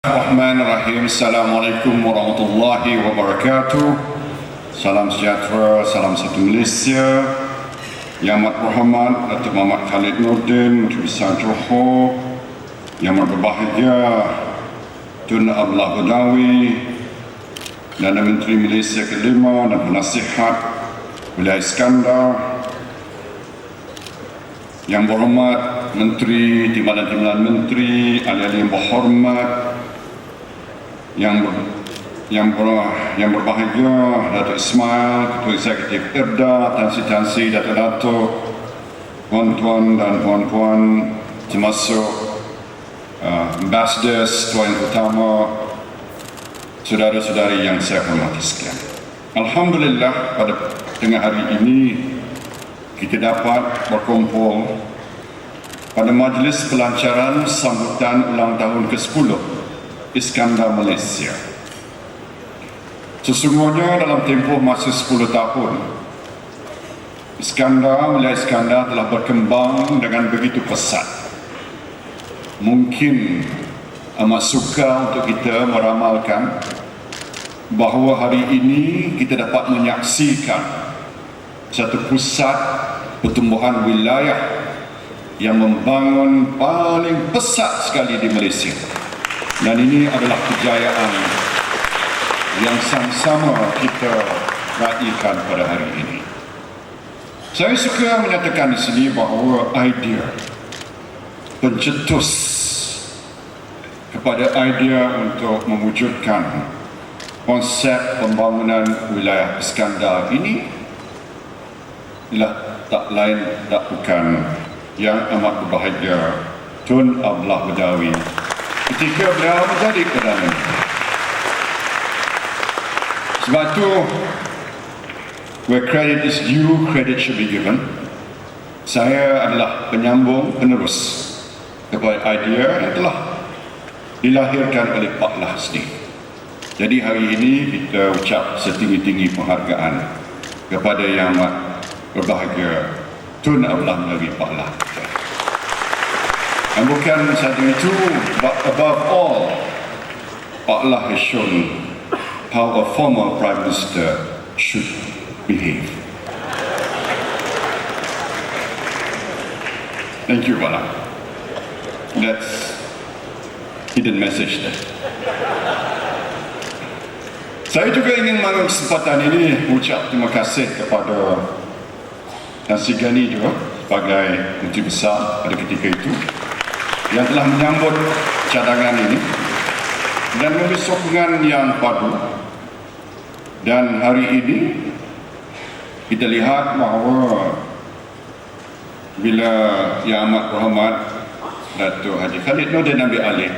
Bismillahirrahmanirrahim. Assalamualaikum warahmatullahi wabarakatuh. Salam sejahtera, salam satu Malaysia. Yang Amat Berhormat Datuk Muhammad Khalid Nordin, Menteri Besar Johor. Yang Amat Berbahagia Tun Abdullah Badawi, Perdana Menteri Malaysia kelima dan Penasihat Wilayah Iskandar. Yang Berhormat Menteri, Timbalan-Timbalan Menteri, ahli-ahli yang berhormat, yang berbahagia Datuk Ismail, Ketua Eksekutif IRDA, Tansi-Tansi, Datuk-Datuk, Tuan-Tuan dan Puan-Puan, termasuk Ambassadors, Tuan Yang Utama, saudara-saudari yang saya hormati sekalian. Alhamdulillah, pada tengah hari ini kita dapat berkumpul pada majlis pelancaran sambutan ulang tahun ke-10 Iskandar Malaysia. Sesungguhnya dalam tempoh masa 10 tahun, wilayah Iskandar telah berkembang dengan begitu pesat. Mungkin amat sukar untuk kita meramalkan bahawa hari ini kita dapat menyaksikan satu pusat pertumbuhan wilayah yang membangun paling pesat sekali di Malaysia. Dan ini adalah kejayaan yang sama-sama kita raikan pada hari ini. Saya suka menyatakan di sini bahawa idea pencetus kepada idea untuk mewujudkan konsep pembangunan wilayah Iskandar ini ialah tak lain tak bukan Yang Amat Berbahagia Tun Abdullah Badawi ketika beliau menjadi Perdana Menteri. Sebab itu, where credit is due, credit should be given. Saya adalah penyambung penerus kepada idea yang telah dilahirkan oleh Pak Lah sendiri. Jadi hari ini kita ucap setinggi-tinggi penghargaan kepada Yang Amat Berbahagia Tun Abdullah Badawi Pak Lah. Dan bukan sahaja itu, but above all, Pak Lah has shown how a former Prime Minister should behave. Thank you, Pak Lah. That's hidden message there. Saya juga ingin mengambil kesempatan ini mengucap terima kasih kepada Tan Sri Gani juga sebagai Menteri Besar pada ketika itu yang telah menyambut cadangan ini dan memberi sokongan yang padu. Dan hari ini kita lihat bahawa bila Yang Amat Berhormat Datuk Haji Khalid Nordin ambil alih,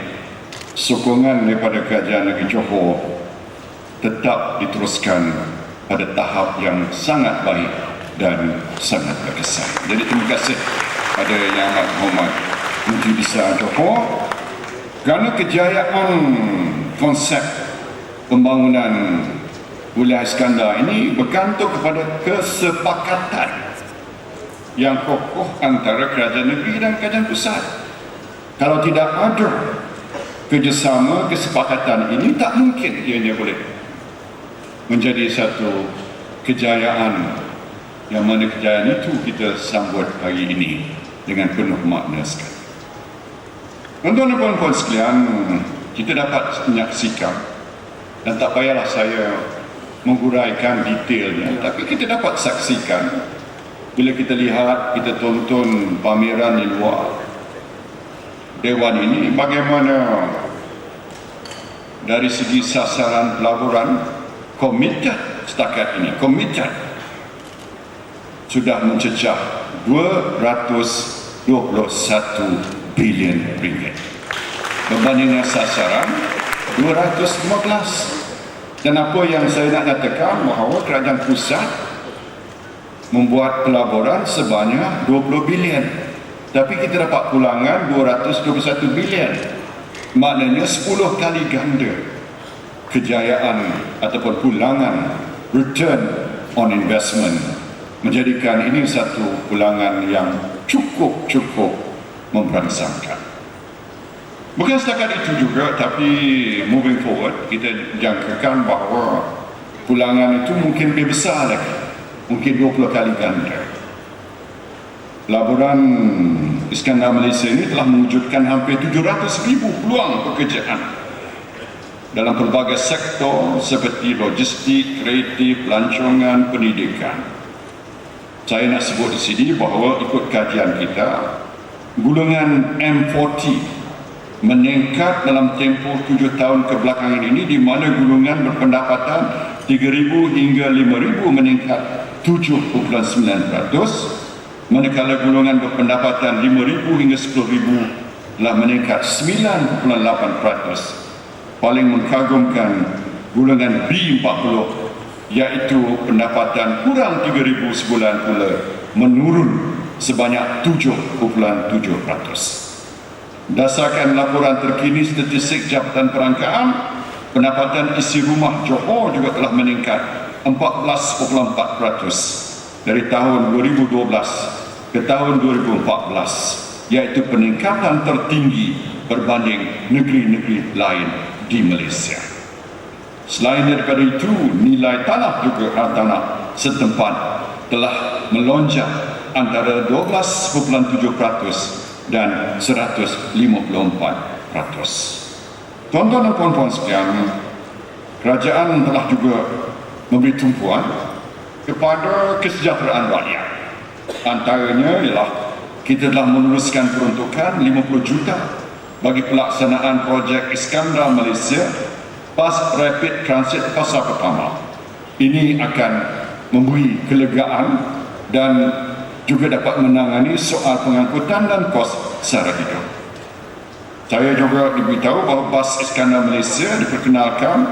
sokongan daripada Kerajaan Negeri Johor tetap diteruskan pada tahap yang sangat baik dan sangat berkesan. Jadi terima kasih pada Yang Amat Berhormat Menteri Besar Johor kerana kejayaan konsep pembangunan wilayah Iskandar ini bergantung kepada kesepakatan yang kokoh antara kerajaan negeri dan kerajaan pusat. Kalau tidak ada kerjasama, kesepakatan ini, tak mungkin ianya boleh menjadi satu kejayaan yang mana kejayaan itu kita sambut hari ini dengan penuh makna sekali. Tuan-tuan dan puan-puan sekalian, kita dapat menyaksikan, dan tak payahlah saya menghuraikan detailnya, tapi kita dapat saksikan bila kita lihat, kita tonton pameran di luar Dewan ini, bagaimana dari segi sasaran pelaburan komited setakat ini, komited sudah mencecah 221 bilion ringgit berbanding dengan sasaran 215. Dan apa yang saya nak nyatakan bahawa kerajaan pusat membuat pelaburan sebanyak 20 bilion, tapi kita dapat pulangan 221 bilion, maknanya 10 kali ganda kejayaan ataupun pulangan, return on investment, menjadikan ini satu pulangan yang cukup memperangsangkan. Bukan setakat itu juga, tapi moving forward, kita jangkakan bahawa pulangan itu mungkin lebih besar lagi, mungkin 20 kali ganda. Laburan Iskandar Malaysia ini telah mewujudkan hampir 700,000 peluang pekerjaan dalam pelbagai sektor seperti logistik, kreatif, pelancongan, pendidikan. Saya nak sebut di sini bahawa ikut kajian kita, golongan M40 meningkat dalam tempoh 7 tahun kebelakangan ini, di mana golongan berpendapatan 3,000 hingga 5,000 meningkat 7.9%, manakala golongan berpendapatan 5,000 hingga 10,000 telah meningkat 9.8%. Paling mengagumkan golongan B40, iaitu pendapatan kurang 3,000 sebulan pula menurun sebanyak 7.7%. Berdasarkan laporan terkini statistik Jabatan Perangkaan, pendapatan isi rumah Johor juga telah meningkat 14.4% dari tahun 2012 ke tahun 2014, iaitu peningkatan tertinggi berbanding negeri-negeri lain di Malaysia. Selain daripada itu, nilai tanah juga hartanah setempat telah melonjak antara 12.7% dan 154%. Tuan-tuan dan puan-puan sekalian, kerajaan telah juga memberi tumpuan kepada kesejahteraan rakyat. Antaranya ialah kita telah meluluskan peruntukan 50 juta bagi pelaksanaan projek Iskandar Malaysia Fast Rapid Transit fasa pertama. Ini akan memberi kelegaan dan juga dapat menangani soal pengangkutan dan kos sara hidup. Saya juga diberitahu bahawa bas Iskandar Malaysia diperkenalkan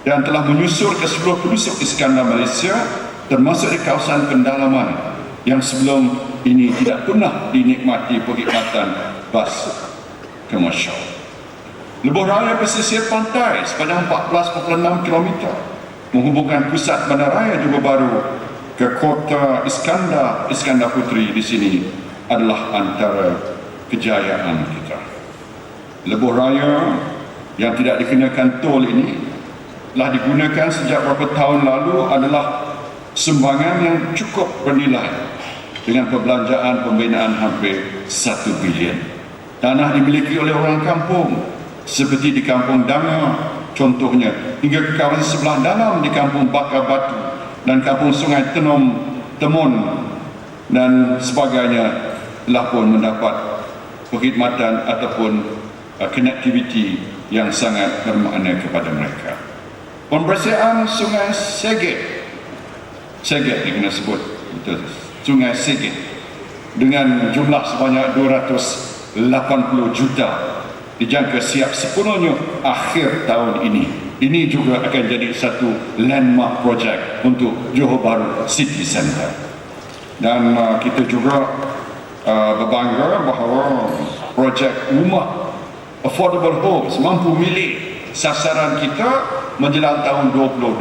dan telah menyusur ke seluruh penduduk Iskandar Malaysia, termasuk di kawasan pendalaman yang sebelum ini tidak pernah dinikmati perkhidmatan bas komersial. Lebuh raya pesisir pantai sepanjang 14.6 km menghubungkan pusat bandaraya Johor Bahru ke kota Iskandar Puteri di sini adalah antara kejayaan kita. Lebuh raya yang tidak dikenakan tol ini telah digunakan sejak beberapa tahun lalu adalah sumbangan yang cukup bernilai dengan perbelanjaan pembinaan hampir 1 bilion. Tanah dimiliki oleh orang kampung seperti di Kampung Danga contohnya, hingga ke kawasan sebelah dalam di Kampung Bakar Batu dan Kampung Sungai Temon dan sebagainya telah pun mendapat perkhidmatan ataupun connectivity yang sangat bermakna kepada mereka. Pembersihan Sungai Segit dia kena sebut betul, Sungai Segit, dengan jumlah sebanyak 280 juta dijangka siap sepenuhnya akhir tahun ini. Ini juga akan jadi satu landmark project untuk Johor Bahru City Centre. Dan kita juga berbangga bahawa projek rumah affordable homes mampu milik sasaran kita menjelang tahun 2020,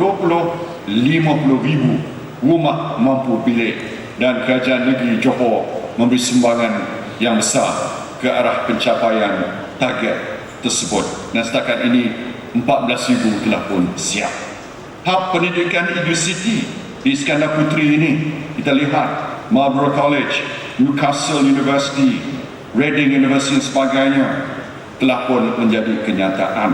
50,000 rumah mampu bilik, dan kerajaan negeri Johor memberi sumbangan yang besar ke arah pencapaian target tersebut. Dan setakat ini 14,000 telah pun siap. Hub pendidikan EduCity di Iskandar Puteri ini kita lihat Marlborough College, Newcastle University, Reading University dan sebagainya telah pun menjadi kenyataan.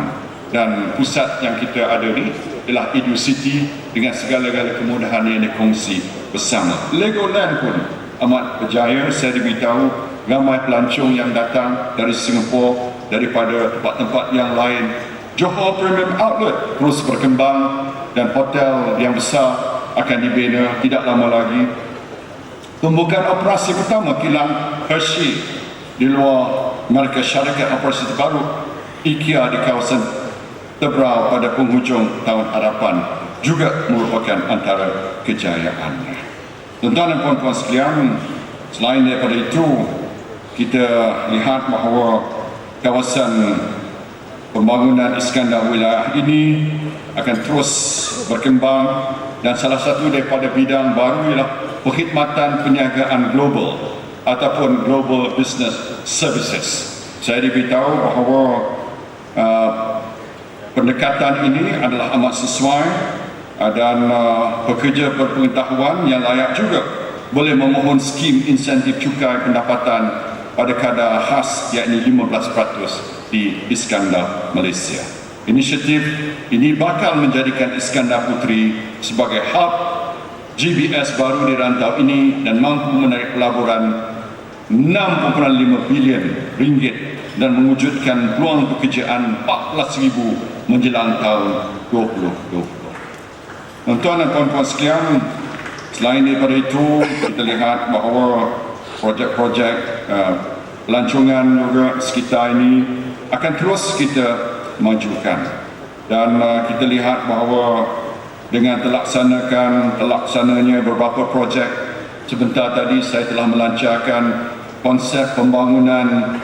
Dan pusat yang kita ada ni ialah EduCity dengan segala-gala kemudahan yang dikongsi bersama. Legoland pun amat berjaya. Saya diberitahu ramai pelancong yang datang dari Singapura, daripada tempat-tempat yang lain. Johor Premium Outlet terus berkembang dan hotel yang besar akan dibina tidak lama lagi. Pembukaan operasi pertama kilang Hershey di luar Mereka Syarikat Operasi Terbaru IKEA di kawasan Tebrau pada penghujung tahun harapan juga merupakan antara kejayaannya. Tuan-tuan dan puan-puan sekalian, selain daripada itu, kita lihat bahawa kawasan pembangunan Iskandar wilayah ini akan terus berkembang, dan salah satu daripada bidang baru ialah perkhidmatan perniagaan global ataupun Global Business Services. Saya diberitahu bahawa pendekatan ini adalah amat sesuai dan pekerja berpengetahuan yang layak juga boleh memohon skim insentif cukai pendapatan pada kadar khas yakni 15% di Iskandar, Malaysia. Inisiatif ini bakal menjadikan Iskandar Puteri sebagai hub GBS baru di rantau ini dan mampu menarik pelaburan 6.5 bilion ringgit dan mewujudkan peluang pekerjaan 14,000 menjelang tahun 2020. Tuan-tuan dan puan-puan sekalian, selain daripada itu, kita lihat bahawa projek-projek pelancongan juga sekitar ini akan terus kita majukan. Dan kita lihat bahawa dengan terlaksananya beberapa projek, sebentar tadi saya telah melancarkan konsep pembangunan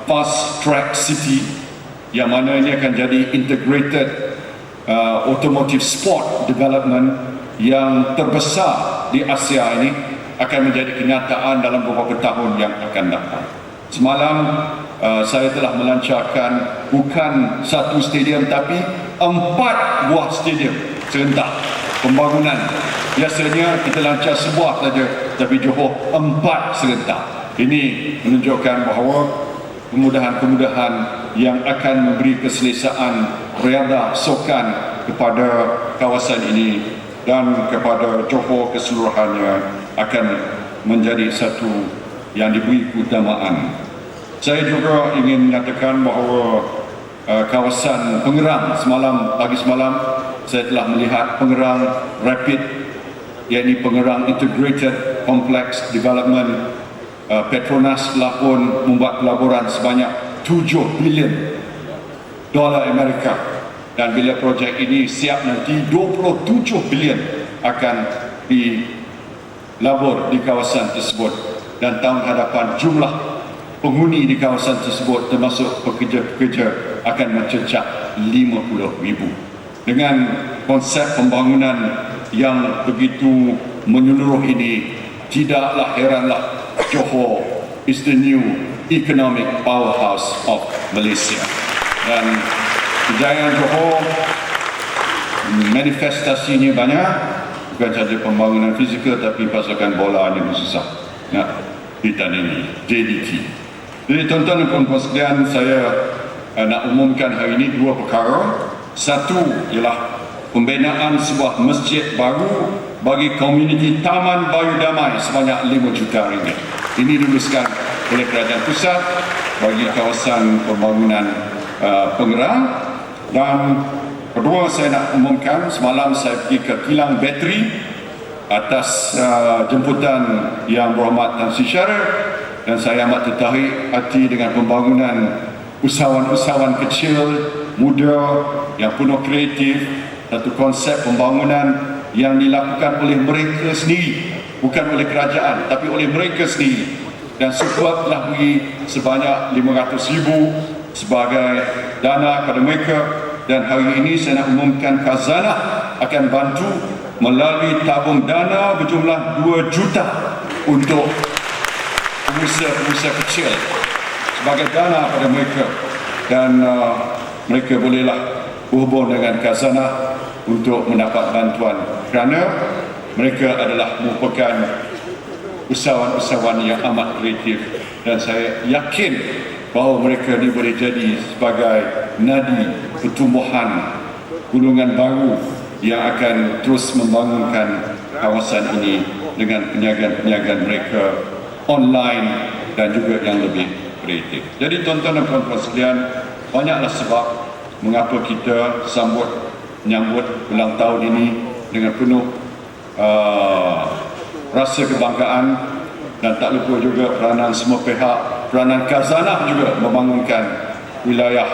fast track city yang mana ini akan jadi integrated automotive sport development yang terbesar di Asia ini, akan menjadi kenyataan dalam beberapa tahun yang akan datang. Semalam saya telah melancarkan bukan satu stadium tapi 4 buah stadium serentak pembangunan. Biasanya kita lancar sebuah saja, tapi Johor 4 serentak. Ini menunjukkan bahawa kemudahan-kemudahan yang akan memberi keselesaan reda sokan kepada kawasan ini dan kepada Johor keseluruhannya akan menjadi satu yang diberi keutamaan. Saya juga ingin menyatakan bahawa kawasan Pengerang, pagi semalam saya telah melihat Pengerang Rapid, yakni Pengerang Integrated Complex Development. Petronas telah pun membuat pelaburan sebanyak 7 bilion dolar Amerika, dan bila projek ini siap nanti 27 bilion akan dilabur di kawasan tersebut, dan tahun hadapan jumlah penghuni di kawasan tersebut termasuk pekerja-pekerja akan mencecah 50,000. Dengan konsep pembangunan yang begitu menyeluruh ini, tidaklah heranlah Johor is the new economic powerhouse of Malaysia. Dan kejayaan Johor manifestasinya banyak, bukan sahaja pembangunan fizikal tapi pasukan bola yang susah nak ditandingi, JDT. Jadi tuan-tuan dan puan-puan sekalian, saya nak umumkan hari ini 2 perkara. Satu ialah pembinaan sebuah masjid baru bagi komuniti Taman Bayu Damai sebanyak 5 juta ringgit. Ini diluluskan oleh Kerajaan Pusat bagi kawasan pembangunan Pengerang. Dan kedua, saya nak umumkan, semalam saya pergi ke kilang bateri atas jemputan Yang Berhormat Tan Sri Syarif, dan saya amat tertarik hati dengan pembangunan usahawan-usahawan kecil, muda yang penuh kreatif, satu konsep pembangunan yang dilakukan oleh mereka sendiri, bukan oleh kerajaan tapi oleh mereka sendiri, dan Sukuat telah beri sebanyak 500,000 sebagai dana kepada mereka. Dan hari ini saya nak umumkan Khazanah akan bantu melalui tabung dana berjumlah 2 juta untuk pengusaha-pengusaha kecil sebagai dana pada mereka, dan mereka bolehlah berhubung dengan Khazanah untuk mendapat bantuan kerana mereka adalah merupakan usahawan-usahawan yang amat kreatif, dan saya yakin bahawa mereka ini boleh jadi sebagai nadi pertumbuhan golongan baru yang akan terus membangunkan kawasan ini dengan perniagaan-perniagaan mereka online dan juga yang lebih kreatif. Jadi tuan-tuan dan puan-puan sekalian, banyaklah sebab mengapa kita menyambut ulang tahun ini dengan penuh rasa kebanggaan, dan tak lupa juga peranan semua pihak, peranan Khazanah juga membangunkan wilayah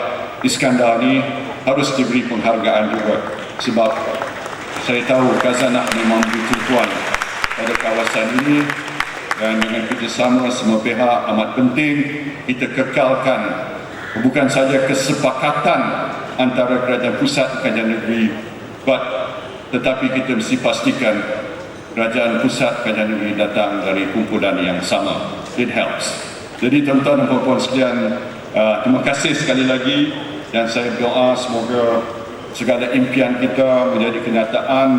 Iskandar ini harus diberi penghargaan juga, sebab saya tahu Khazanah memang bertujuan pada kawasan ini, dan dengan kerjasama semua pihak amat penting kita kekalkan bukan saja kesepakatan antara kerajaan pusat dan kerajaan negeri, tetapi kita mesti pastikan kerajaan pusat, kerajaan negeri datang dari kumpulan yang sama. It helps. Jadi tuan-tuan dan puan-puan sekalian, terima kasih sekali lagi, dan saya berdoa semoga segala impian kita menjadi kenyataan.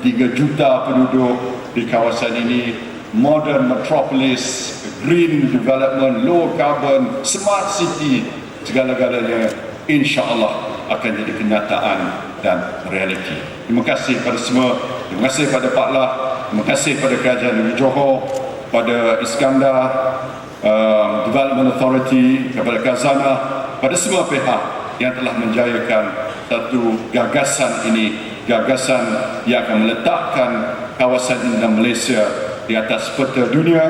3 juta penduduk di kawasan ini, modern metropolis, green development, low carbon, smart city, segala-galanya insya-Allah akan jadi kenyataan dan realiti. Terima kasih pada semua, terima kasih pada Pak Lah, terima kasih pada Kerajaan Negeri Johor, pada Iskandar Development Authority, kepada Khazanah, pada semua pihak yang telah menjayakan satu gagasan ini, gagasan yang akan meletakkan kawasan ini dan Malaysia di atas peta dunia.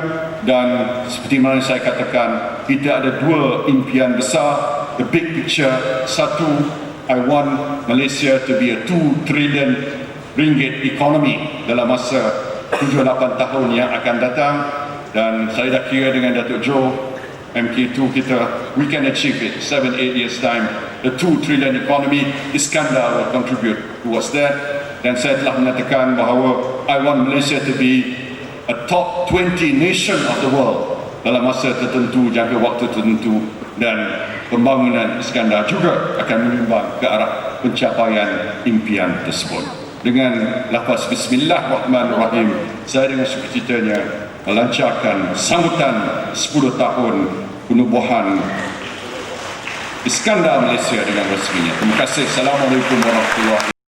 Dan seperti mana saya katakan, kita ada 2 impian besar, the big picture. Satu, I want Malaysia to be a 2 trillion ringgit economy dalam masa 7-8 tahun yang akan datang. Dan saya dah kira dengan Datuk Joe, MK2 kita, we can achieve it 7-8 years time. The 2 trillion economy, Iskandar will contribute towards that. Dan saya telah menyatakan bahawa I want Malaysia to be a top 20 nation of the world dalam masa tertentu, jangka waktu tertentu, dan pembangunan Iskandar juga akan menyumbang ke arah pencapaian impian tersebut. Dengan lafaz Bismillahirrahmanirrahim, saya dengan sukacitanya melancarkan sambutan 10 tahun penubuhan Iskandar Malaysia dengan resminya. Terima kasih. Assalamualaikum warahmatullahi wabarakatuh.